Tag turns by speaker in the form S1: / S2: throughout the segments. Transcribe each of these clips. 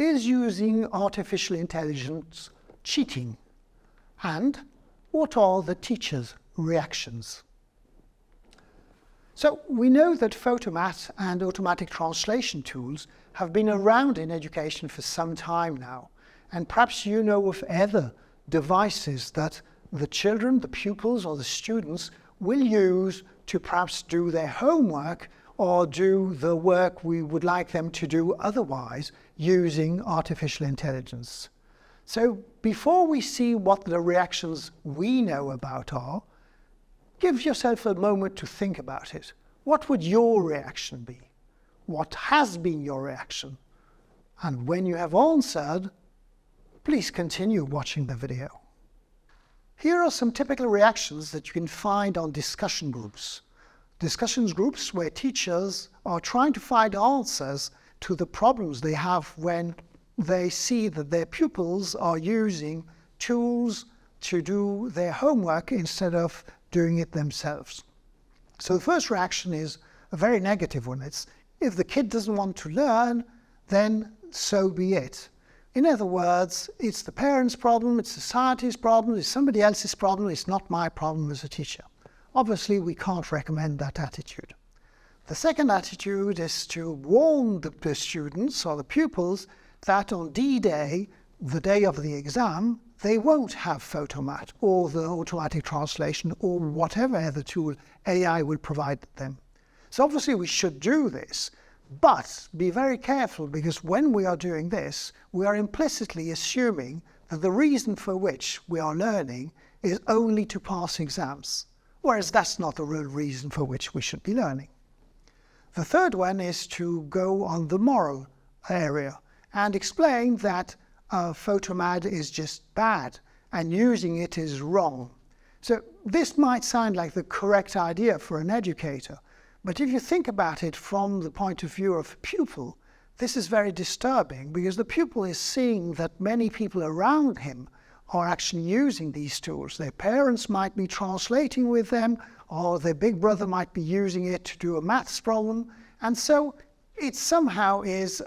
S1: is using artificial intelligence cheating? And what are the teacher's reactions? So we know that photomat and automatic translation tools have been around in education for some time now. And perhaps you know of other devices that the children, the pupils or the students will use to perhaps do their homework or do the work we would like them to do otherwise using artificial intelligence. So before we see what the reactions we know about are, give yourself a moment to think about it. What would your reaction be? What has been your reaction? And when you have answered, please continue watching the video. Here are some typical reactions that you can find on discussion groups. Discussion groups where teachers are trying to find answers to the problems they have when they see that their pupils are using tools to do their homework instead of doing it themselves. So the first reaction is a very negative one. It's, if the kid doesn't want to learn, then so be it. In other words, it's the parents' problem, it's society's problem, it's somebody else's problem, it's not my problem as a teacher. Obviously, we can't recommend that attitude. The second attitude is to warn the students or the pupils that on D-Day, the day of the exam, they won't have photomat or the automatic translation or whatever other tool AI will provide them. So obviously we should do this, but be very careful, because when we are doing this, we are implicitly assuming that the reason for which we are learning is only to pass exams, whereas that's not the real reason for which we should be learning. The third one is to go on the moral area and explain that photomat is just bad and using it is wrong. So this might sound like the correct idea for an educator, but if you think about it from the point of view of a pupil, this is very disturbing, because the pupil is seeing that many people around him are actually using these tools. Their parents might be translating with them, or their big brother might be using it to do a maths problem, and so it somehow is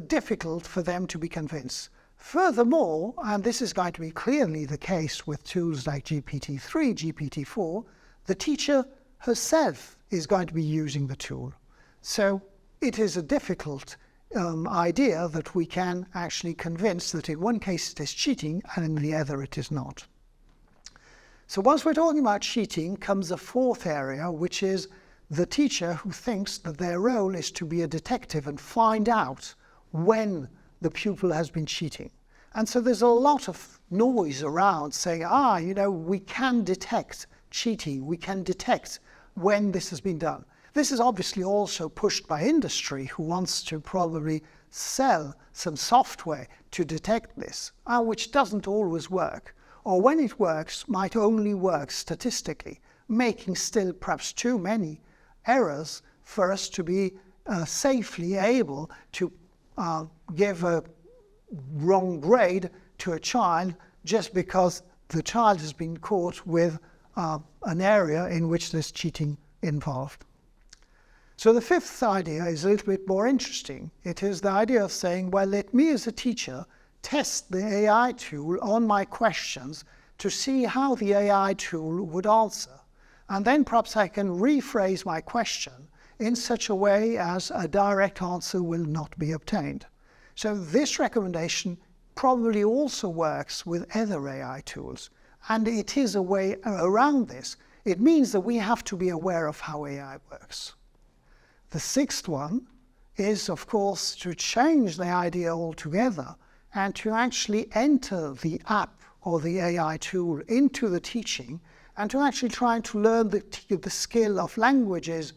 S1: difficult for them to be convinced. Furthermore, and this is going to be clearly the case with tools like GPT-3, GPT-4, the teacher herself is going to be using the tool. So it is a difficult idea that we can actually convince that in one case it is cheating and in the other it is not. So once we're talking about cheating comes a fourth area, which is the teacher who thinks that their role is to be a detective and find out when the pupil has been cheating. And so there's a lot of noise around saying, we can detect cheating, we can detect when this has been done. This is obviously also pushed by industry, who wants to probably sell some software to detect this, which doesn't always work. Or when it works, might only work statistically, making still perhaps too many errors for us to be safely able to give a wrong grade to a child just because the child has been caught with an area in which there's cheating involved. So the fifth idea is a little bit more interesting. It is the idea of saying, well, let me as a teacher test the AI tool on my questions to see how the AI tool would answer. And then perhaps I can rephrase my question in such a way as a direct answer will not be obtained. So this recommendation probably also works with other AI tools, and it is a way around this. It means that we have to be aware of how AI works. The sixth one is, of course, to change the idea altogether and to actually enter the app or the AI tool into the teaching and to actually try to learn the skill of languages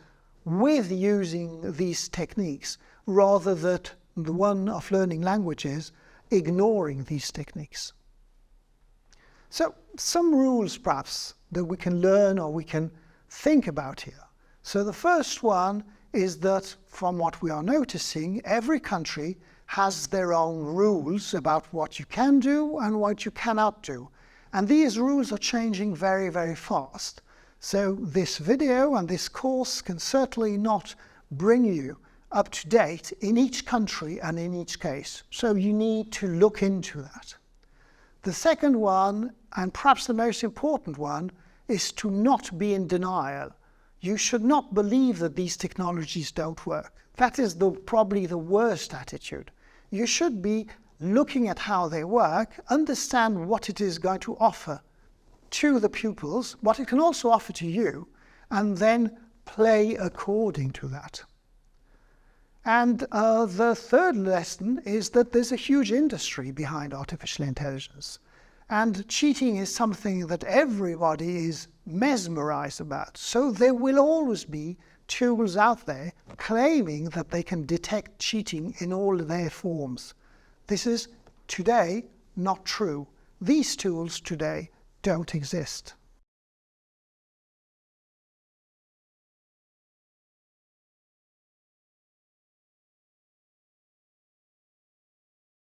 S1: with using these techniques, rather than the one of learning languages ignoring these techniques. So some rules perhaps that we can learn or we can think about here. So the first one is that from what we are noticing, every country has their own rules about what you can do and what you cannot do. And these rules are changing very, very fast. So this video and this course can certainly not bring you up to date in each country and in each case. So you need to look into that. The second one, and perhaps the most important one, is to not be in denial. You should not believe that these technologies don't work. That is probably the worst attitude. You should be looking at how they work, understand what it is going to offer to the pupils, what it can also offer to you, and then play according to that. And the third lesson is that there's a huge industry behind artificial intelligence. And cheating is something that everybody is mesmerized about. So there will always be tools out there claiming that they can detect cheating in all their forms. This is today not true. These tools today don't exist.